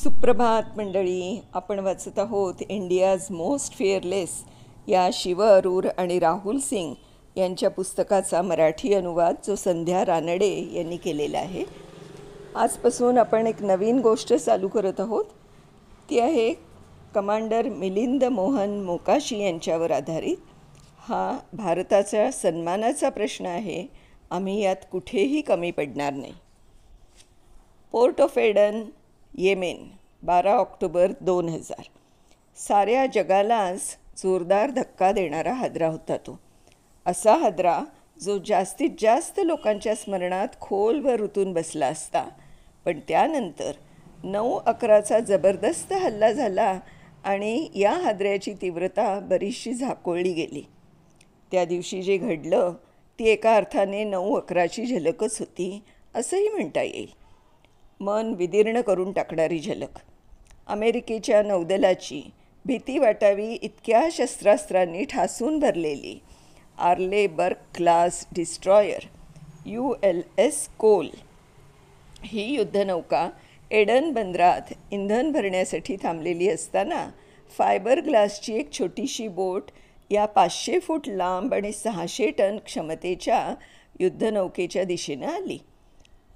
सुप्रभात मंडळी. आपण वाचत आहोत इंडियाज मोस्ट फिअरलेस या शिव अरूर आणि राहुल सिंग यांच्या पुस्तकाचा मराठी अनुवाद जो संध्या रानडे यांनी केलेला आहे. आजपासून आपण एक नवीन गोष्ट चालू करत आहोत. ती आहे कमांडर मिलिंद मोहन मोकाशी यांच्यावर आधारित. हा भारताचा सन्मानाचा प्रश्न आहे. आम्ही यात कुठेही कमी पडणार नाही. Port of Aden, Yemen, 12 October 2000. साऱ्या जगालाच जोरदार धक्का देणारा हादरा होता तो. असा हादरा जो जास्तीत जास्त लोकांच्या स्मरणात खोलवर रुतून बसला असता. पण त्यानंतर 9/11चा जबरदस्त हल्ला झाला आणि या हादऱ्याची तीव्रता बरीचशी झाकोळली गेली. त्या दिवशी जे घडलं ती एका अर्थाने 9/11ची झलकच होती असंही म्हणता येईल. मन विदीर्ण करून टाकणारी झलक. अमेरिकेच्या नौदलाची भीती वाटावी इतक्या शस्त्रास्त्रांनी ठासून भरलेली आर्ले बर्ग क्लास डिस्ट्रॉयर ULS कोल ही युद्धनौका एडन बंदरात इंधन भरण्यासाठी थांबलेली असताना फायबर ग्लासची एक छोटीशी बोट या 500 फूट लांब आणि 600 टन क्षमतेच्या युद्धनौकेच्या दिशेनं आली.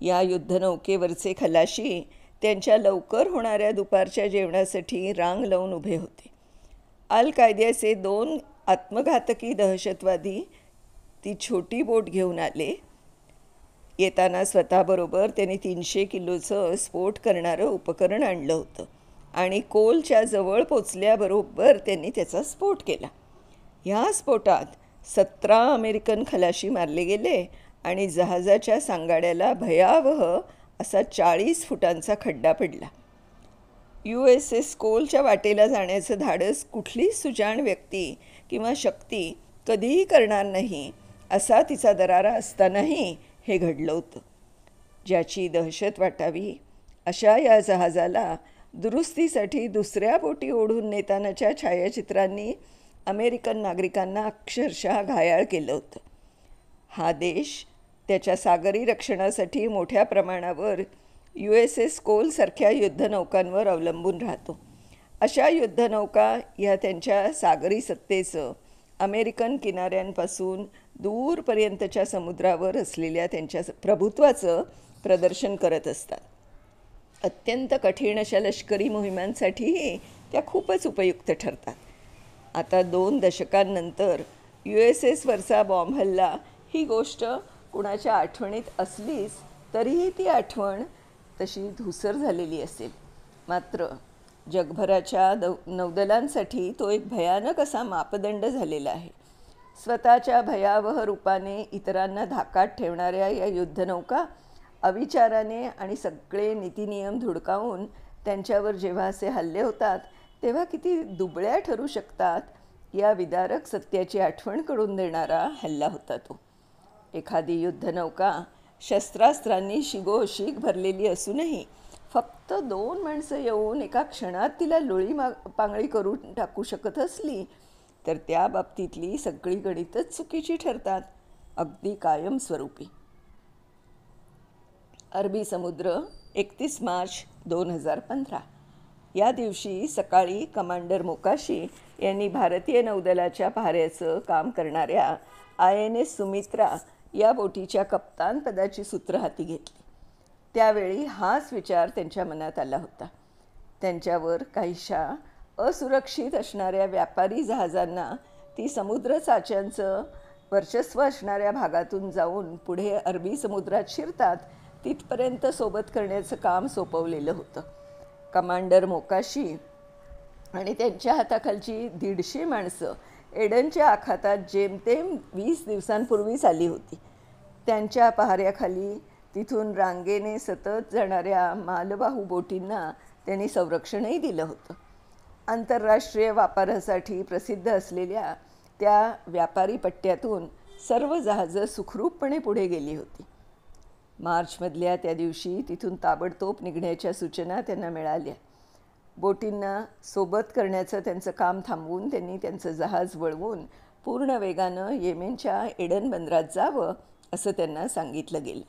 या युद्धनौकेवरचे खलाशी त्यांच्या लवकर होणाऱ्या दुपारच्या जेवणासाठी रांग लावून उभे होते. अल कायद्याचे 2 आत्मघातकी दहशतवादी ती छोटी बोट घेऊन आले. येताना स्वतःबरोबर त्यांनी 300 किलोचं स्फोट करणारं उपकरण आणलं होतं आणि कोलच्या जवळ पोचल्याबरोबर त्यांनी त्याचा स्फोट केला. ह्या स्फोटात 17 अमेरिकन खलाशी मारले गेले आणि जहाजाच्या सांगाड्याला भयावह असा 40 फुटांचा खड्डा पडला. USS कोलच्या वाटेला जाण्याचं धाडस कुठली सुजाण व्यक्ती किंवा शक्ती कधीही करणार नाही असा तिचा दरारा असतानाही हे घडलं होतं. ज्याची दहशत वाटावी अशा या जहाजाला दुरुस्तीसाठी दुसऱ्या बोटी ओढून नेतानाच्या छायाचित्रांनी अमेरिकन नागरिकांना अक्षरशः घायाळ केलं होतं. हा देश त्याच्या सागरी रक्षणासाठी मोठ्या प्रमाणावर USS कोलसारख्या युद्धनौकांवर अवलंबून राहतो. अशा युद्धनौका या त्यांच्या सागरी सत्तेचं अमेरिकन किनाऱ्यांपासून दूरपर्यंतच्या समुद्रावर असलेल्या त्यांच्या प्रभुत्वाचं प्रदर्शन करत असतात. अत्यंत कठीण अशा लष्करी मोहिमांसाठीही त्या खूपच उपयुक्त ठरतात. आता 2 दशकांनंतर USSवरचा बॉम्ब हल्ला ही गोष्ट कुणाच्या आठवणीत असलीच तरीही ती आठवण तशी धूसर झालेली असेल. मात्र जगभराच्या नौदलांसाठी तो एक भयानक असा मापदंड झालेला आहे. स्वतःच्या भयावह रूपाने इतरांना धाकात ठेवणाऱ्या या युद्धनौका अविचाराने आणि सगळे नीतिनियम धुडकावून त्यांच्यावर जेव्हा असे हल्ले होतात तेव्हा किती दुबळ्या ठरू शकतात या विदारक सत्याची आठवण करून देणारा हल्ला होता तो. एखादी युद्धनौका शस्त्रास्त्रांनी शिगोशीग भरलेली असूनही फक्त 2 माणसं येऊन एका क्षणात तिला लोळी पांगळी करून टाकू शकत असली तर त्या बाबतीतली सगळी गणितच चुकीची ठरतात, अगदी कायमस्वरूपी. अरबी समुद्र, 31 मार्च 2015. या दिवशी सकाळी कमांडर मोकाशी यांनी भारतीय नौदलाच्या पहाऱ्याचं काम करणाऱ्या INS सुमित्रा या बोटीच्या कप्तानपदाची सूत्र हाती घेतली. त्यावेळी हाच विचार त्यांच्या मनात आला होता. त्यांच्यावर काहीशा असुरक्षित असणाऱ्या व्यापारी जहाजांना ती समुद्र चाच्यांचं वर्चस्व असणाऱ्या भागातून जाऊन पुढे अरबी समुद्रात शिरतात तिथपर्यंत सोबत करण्याचं काम सोपवलेलं होतं. कमांडर मोकाशी आणि त्यांच्या हाताखालची 150 माणसं एडनच्या आखातात जेमतेम 20 दिवसांपूर्वीच आली होती. त्यांच्या पहाऱ्याखाली तिथून रांगेने सतत जाणाऱ्या मालवाहू बोटींना त्यांनी संरक्षणही दिलं होतं. आंतरराष्ट्रीय व्यापारासाठी प्रसिद्ध असलेल्या त्या व्यापारी पट्ट्यातून सर्व जहाजं सुखरूपपणे पुढे गेली होती. मार्चमधल्या त्या दिवशी तिथून ताबडतोब निघण्याच्या सूचना त्यांना मिळाल्या. बोटींना सोबत करण्याचं त्यांचं काम थांबवून त्यांनी त्यांचं जहाज वळवून पूर्ण वेगानं येमेनच्या एडन बंदरात जावं असं त्यांना सांगितलं गेलं.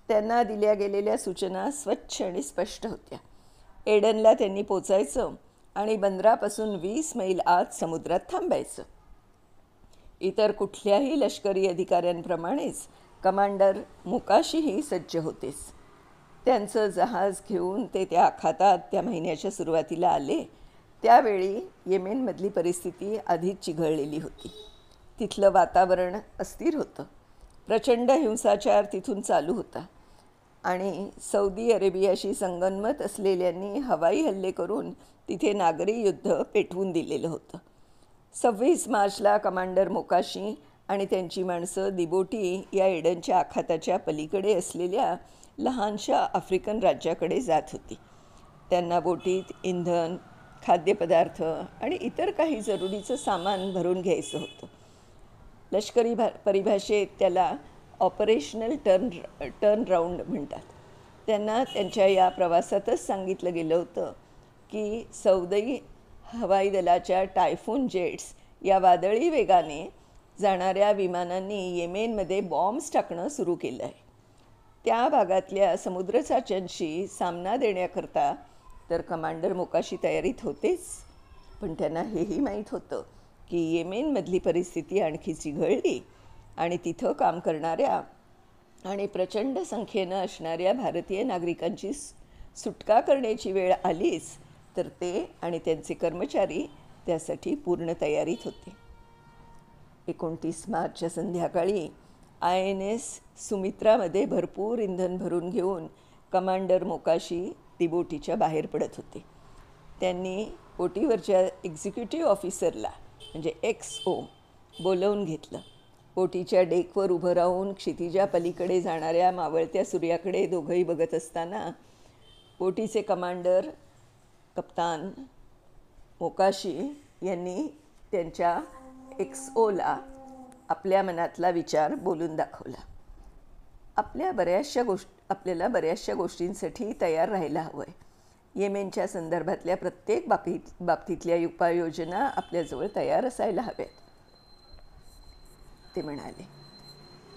त्यांना दिल्या गेलेल्या सूचना स्वच्छ आणि स्पष्ट होत्या. एडनला त्यांनी पोचायचं आणि बंदरापासून 20 मैल आत समुद्रात थांबायचं. इतर कुठल्याही लष्करी अधिकाऱ्यांप्रमाणेच कमांडर मोकाशीही सज्ज होतेच. त्यांचं जहाज घेऊन ते त्या आखातात त्या महिन्याच्या सुरुवातीला आले. त्यावेळी येमेनमधली परिस्थिती आधीच चिघळलेली होती. तिथलं वातावरण अस्थिर होतं. प्रचंड हिंसाचार तिथून चालू होता आणि सौदी अरेबियाशी संगनमत असलेल्यांनी हवाई हल्ले करून तिथे नागरी युद्ध पेटवून दिलेलं होतं. 26 मार्चला कमांडर मोकाशी आणि त्यांची माणसं दिबोटी या एडनच्या आखाताच्या पलीकडे असलेल्या लहानशा आफ्रिकन राज्याकडे जात होती. त्यांना बोटीत इंधन, खाद्यपदार्थ आणि इतर काही जरुरीचं सामान भरून घ्यायचं होतं. लष्करी परिभाषेत त्याला ऑपरेशनल टर्न राऊंड म्हणतात. त्यांना त्यांच्या या प्रवासातच सांगितलं गेलं होतं की सौदी हवाई दलाच्या टायफून जेट्स या वादळी वेगाने जाणाऱ्या विमानांनी येमेनमध्ये बॉम्ब्स टाकणं सुरू केलं आहे. त्या भागातल्या समुद्रचाच्यांशी सामना देण्याकरता तर कमांडर मोकाशी तयारीत होतेच, पण त्यांना हेही माहीत होतं की येमेनमधली परिस्थिती आणखी चिघळली आणि तिथं काम करणाऱ्या आणि प्रचंड संख्येनं असणाऱ्या भारतीय नागरिकांची सुटका करण्याची वेळ आलीच तर ते आणि त्यांचे कर्मचारी त्यासाठी पूर्ण तयारीत होते. 29 मार्चच्या संध्याकाळी INS सुमित्रामध्ये भरपूर इंधन भरून घेऊन कमांडर मोकाशी दिबोटीच्या बाहेर पडत होते. त्यांनी बोटीवरच्या एक्झिक्युटिव्ह ऑफिसरला म्हणजे XO बोलवून घेतलं. बोटीच्या डेकवर उभं राहून क्षितिजा पलीकडे जाणाऱ्या मावळत्या सूर्याकडे दोघंही बघत असताना बोटीचे कमांडर कप्तान मोकाशी यांनी त्यांच्या XOला आपल्या मनातला विचार बोलून दाखवला. आपल्याला बऱ्याचशा गोष्टींसाठी तयार राहायला हवं आहे. येमेनच्या संदर्भातल्या प्रत्येक बाबतीतल्या उपाययोजना आपल्याजवळ तयार असायला हव्यात, ते म्हणाले.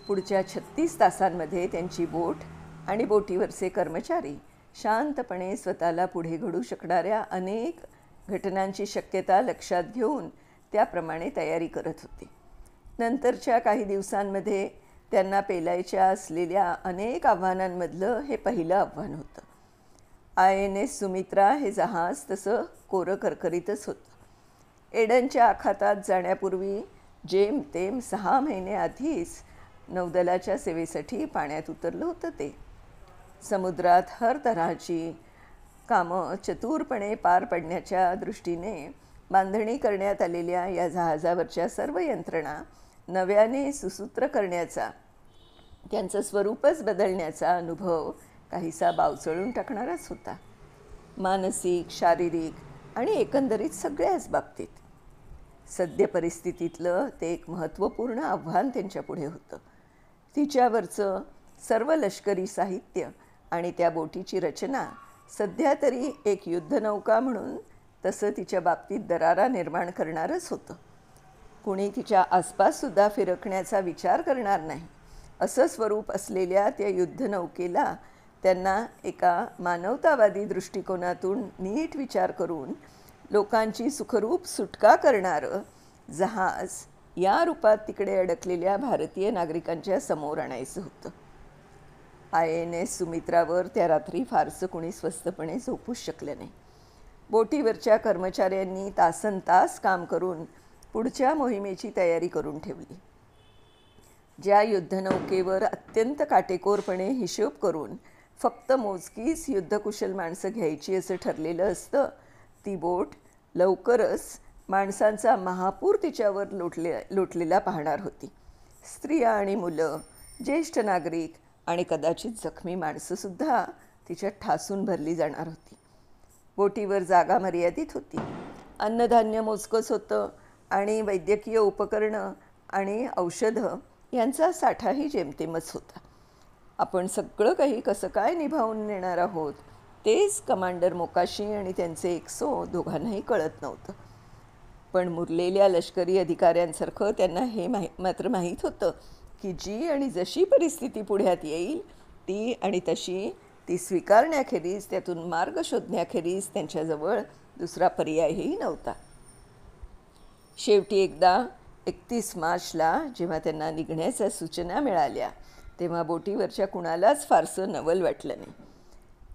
पुढच्या 36 तासांमध्ये त्यांची बोट आणि बोटीवरचे कर्मचारी शांतपणे स्वतःला पुढे घडू शकणाऱ्या अनेक घटनांची शक्यता लक्षात घेऊन त्याप्रमाणे तयारी करत होते. नंतरच्या काही दिवसांमध्ये त्यांना पेलायच्या असलेल्या अनेक आव्हानांमधलं हे पहिलं आव्हान होतं. INS सुमित्रा हे जहाज तसं कोरं करकरीतच होतं. एडनच्या आखातात जाण्यापूर्वी जेमतेम 6 महिने आधीच नौदलाच्या सेवेसाठी पाण्यात उतरलं होतं ते. समुद्रात हर तऱ्हाची कामं चतुरपणे पार पडण्याच्या दृष्टीने बांधणी करण्यात आलेल्या या जहाजावरच्या सर्व यंत्रणा नव्याने सुसूत्र करण्याचा, त्यांचं स्वरूपच बदलण्याचा अनुभव काहीसा बावचळून टाकणाराच होता. मानसिक, शारीरिक आणि एकंदरीत सगळ्याच बाबतीत. सद्य परिस्थितीतलं ते एक महत्त्वपूर्ण आव्हान त्यांच्यापुढे होतं. तिच्यावरचं सर्व लष्करी साहित्य आणि त्या बोटीची रचना सध्या तरी एक युद्धनौका म्हणून तसं तिच्या बाबतीत दरारा निर्माण करणारच होतं. कुणी तिच्या आसपाससुद्धा फिरकण्याचा विचार करणार नाही असं स्वरूप असलेल्या त्या युद्धनौकेला त्यांना एका मानवतावादी दृष्टिकोनातून नीट विचार करून लोकांची सुखरूप सुटका करणारं जहाज या रूपात तिकडे अडकलेल्या भारतीय नागरिकांच्या समोर आणायचं होतं. INS सुमित्रावर त्या रात्री फारसं कुणी स्वस्तपणे झोपूच शकलं नाही. बोटीवरच्या कर्मचाऱ्यांनी तासनतास काम करून पुढच्या मोहिमेची तयारी करून ठेवली. ज्या युद्धनौकेवर अत्यंत काटेकोरपणे हिशोब करून फक्त मोजकीच युद्धकुशल माणसं घ्यायची असं ठरलेलं असतं, ती बोट लवकरच माणसांचा महापूर तिच्यावर लोटलेला पाहणार होती. स्त्रिया आणि मुलं, ज्येष्ठ नागरिक आणि कदाचित जखमी माणसंसुद्धा तिच्यात ठासून भरली जाणार होती. बोटीवर जागा मर्यादित होती. अन्नधान्य मोजकंच होतं आणि वैद्यकीय उपकरणं आणि औषधं यांचा साठाही जेमतेमच होता. आपण सगळं काही कसं काय निभावून नेणार आहोत तेच कमांडर मोकाशी आणि त्यांचे XO दोघांनाही कळत नव्हतं. पण मुरलेल्या लष्करी अधिकाऱ्यांसारखं त्यांना हे मात्र माहीत होतं की जी आणि जशी परिस्थिती पुढ्यात येईल ती आणि तशी ती स्वीकारण्याखेरीज, त्यातून मार्ग शोधण्याखेरीज त्यांच्याजवळ दुसरा पर्यायही नव्हता. शेवटी एकदा 31 मार्चला जेव्हा त्यांना निघण्याच्या सूचना मिळाल्या, तेव्हा बोटीवरच्या कुणालाच फारसं नवल वाटलं नाही.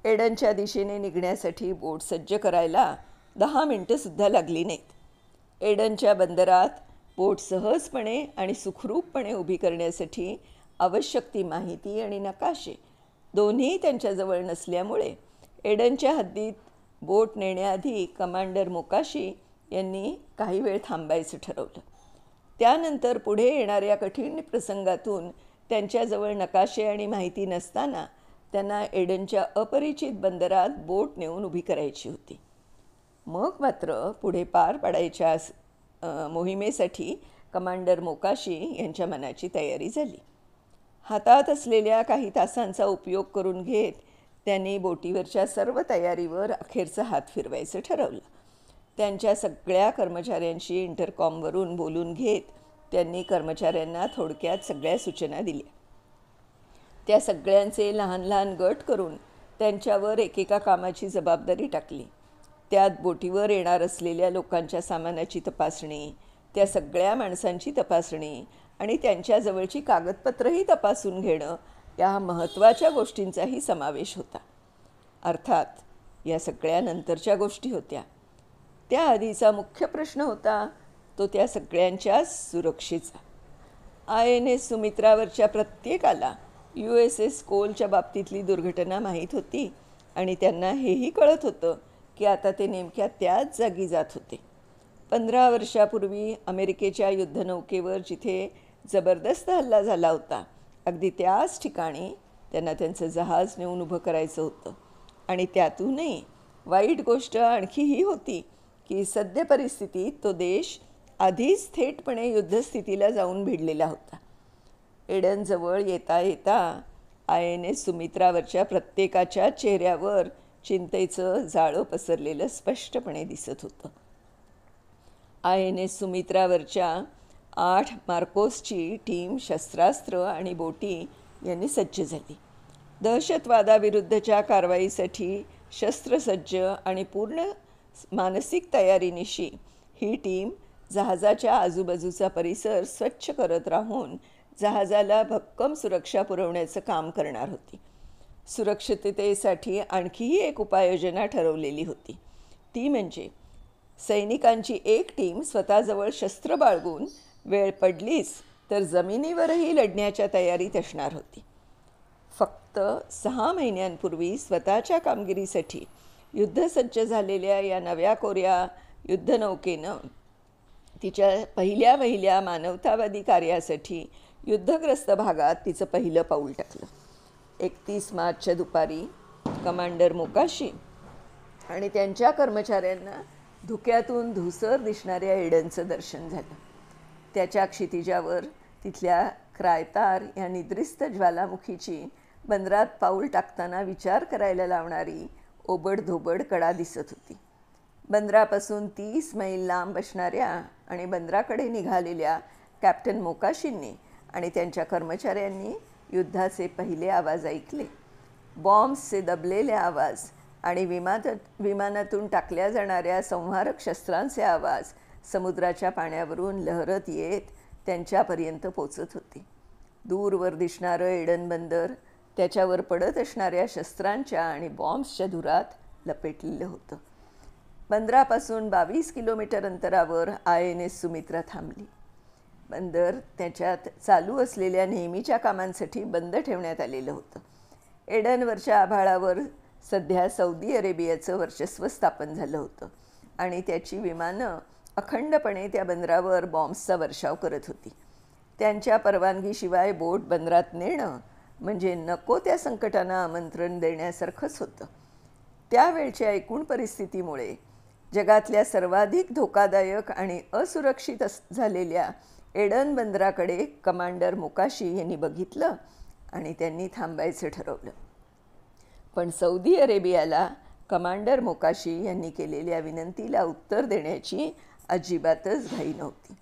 एडनच्या दिशेने निघण्यासाठी बोट सज्ज करायला 10 मिनिटंसुद्धा लागली नाहीत. एडनच्या बंदरात बोट सहजपणे आणि सुखरूपपणे उभी करण्यासाठी आवश्यक ती माहिती आणि नकाशे दोन्ही त्यांच्याजवळ नसल्यामुळे एडनच्या हद्दीत बोट नेण्याआधी कमांडर मोकाशी यांनी काही वेळ थांबायचं ठरवलं. त्यानंतर पुढे येणाऱ्या कठीण प्रसंगातून त्यांच्याजवळ नकाशे आणि माहिती नसताना त्यांना एडनच्या अपरिचित बंदरात बोट नेऊन उभी करायची होती. मग मात्र पुढे पार पाडायच्या मोहिमेसाठी कमांडर मोकाशी यांच्या मनाची तयारी झाली. हातात असलेल्या काही तासांचा उपयोग करून घेत त्यांनी बोटीवरच्या सर्व तयारीवर अखेरचा हात फिरवायचं ठरवलं. त्यांच्या सगळ्या कर्मचाऱ्यांशी इंटरकॉमवरून बोलून घेत त्यांनी कर्मचाऱ्यांना थोडक्यात सगळ्या सूचना दिल्या. त्या सगळ्यांचे लहान लहान गट करून त्यांच्यावर एकेका कामाची जबाबदारी टाकली. त्यात बोटीवर येणार असलेल्या लोकांच्या सामानाची तपासणी, त्या सगळ्या माणसांची तपासणी आणि त्यांच्याजवळची कागदपत्रंही तपासून घेणं या महत्त्वाच्या गोष्टींचाही समावेश होता. अर्थात या सगळ्या नंतरच्या गोष्टी होत्या. त्याआधीचा मुख्य प्रश्न होता तो त्या सगळ्यांच्या सुरक्षेचा. INS सुमित्रावरच्या प्रत्येकाला USS कोलच्या बाबतीतली दुर्घटना माहीत होती आणि त्यांना हेही कळत होतं की आता ते नेमक्या त्याच जागी जात होते. 15 वर्षापूर्वी अमेरिकेच्या युद्धनौकेवर जिथे जबरदस्त हल्ला झाला होता, अगदी त्याच ठिकाणी त्यांना त्यांचं जहाज नेऊन उभं करायचं होतं. आणि त्यातूनही वाईट गोष्ट आणखी ही होती की सद्य परिस्थितीत तो देश आधीच थेटपणे युद्धस्थितीला जाऊन भिडलेला होता. एडनजवळ येता येता INS सुमित्रावरच्या प्रत्येकाच्या चेहऱ्यावर चिंतेचं जाळं पसरलेलं स्पष्टपणे दिसत होतं. INS सुमित्रावरच्या 8 मार्कोसची टीम शस्त्रास्त्र आणि बोटी यांनी सज्ज झाली. दहशतवादाविरुद्धच्या कारवाईसाठी शस्त्रसज्ज आणि पूर्ण मानसिक तयारीनिशी ही टीम जहाजाच्या आजूबाजूचा परिसर स्वच्छ करत राहून जहाजाला भक्कम सुरक्षा पुरवण्याचं काम करणार होती. सुरक्षिततेसाठी आणखीही एक उपाययोजना ठरवलेली होती. ती म्हणजे सैनिकांची एक टीम स्वतःजवळ शस्त्र बाळगून वेळ पडलीच तर जमिनीवरही लढण्याच्या तयारीत असणार होती. फक्त 6 महिन्यांपूर्वी स्वतःच्या कामगिरीसाठी युद्धसज्ज झालेल्या या नव्या कोऱ्या युद्धनौकेनं तिच्या पहिल्या मानवतावादी कार्यासाठी युद्धग्रस्त भागात तिचं पहिलं पाऊल टाकलं. 31 मार्चच्या दुपारी कमांडर मोकाशी आणि त्यांच्या कर्मचाऱ्यांना धुक्यातून धुसर दिसणाऱ्या एडनचं दर्शन झालं. त्याच्या क्षितिजावर तिथल्या क्रायतार या निद्रिस्त ज्वालामुखीची बंदरात पाऊल टाकताना विचार करायला लावणारी ओबडधोबड कडा दिसत होती. बंदरापासून 30 मैल लांब असणाऱ्या आणि बंदराकडे निघालेल्या कॅप्टन मोकाशींनी आणि त्यांच्या कर्मचाऱ्यांनी युद्धाचे पहिले आवाज ऐकले. बॉम्ब्सचे दबलेले आवाज आणि विमानातून टाकल्या जाणाऱ्या संहारक शस्त्रांचे आवाज समुद्राच्या पाण्यावरून लहरत येत त्यांच्यापर्यंत पोचत होते. दूरवर दिसणारं एडन बंदर त्याच्यावर पडत असणाऱ्या शस्त्रांच्या आणि बॉम्ब्सच्या धुरात लपेटलेलं होतं. बंदरापासून 22 किलोमीटर अंतरावर INS सुमित्रा थांबली. बंदर त्याच्यात चालू असलेल्या नेहमीच्या कामांसाठी बंद ठेवण्यात आलेलं होतं. एडनवरच्या आभाळावर सध्या सौदी अरेबियाचं वर्चस्व स्थापन झालं होतं आणि त्याची विमानं अखंडपणे त्या बंदरावर बॉम्ब्सचा वर्षाव करत होती. त्यांच्या परवानगीशिवाय बोट बंदरात नेणं म्हणजे नको त्या संकटांना आमंत्रण देण्यासारखंच होतं. त्यावेळच्या एकूण परिस्थितीमुळे जगातल्या सर्वाधिक धोकादायक आणि असुरक्षित झालेल्या एडन बंदराकडे कमांडर मोकाशी यांनी बघितलं आणि त्यांनी थांबायचं ठरवलं. पण सौदी अरेबियाला कमांडर मोकाशी यांनी केलेल्या विनंतीला उत्तर देण्याची अजिबातच घाई नव्हती.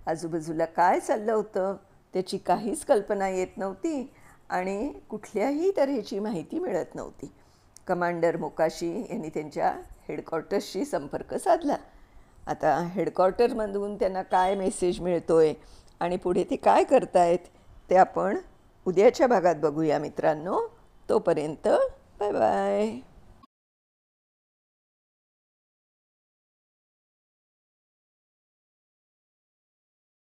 आजूबाजूला काय चाललं होतं त्याची काहीच कल्पना येत नव्हती आणि कुठल्याही तऱ्हेची माहिती मिळत नव्हती. कमांडर मोकाशी यांनी त्यांच्या हेडक्वार्टर्सशी संपर्क साधला. आता हेडक्वार्टरमधून त्यांना काय मेसेज मिळतो आहे आणि पुढे ते काय करतायत ते आपण उद्याच्या भागात बघूया मित्रांनो. तोपर्यंत बाय बाय.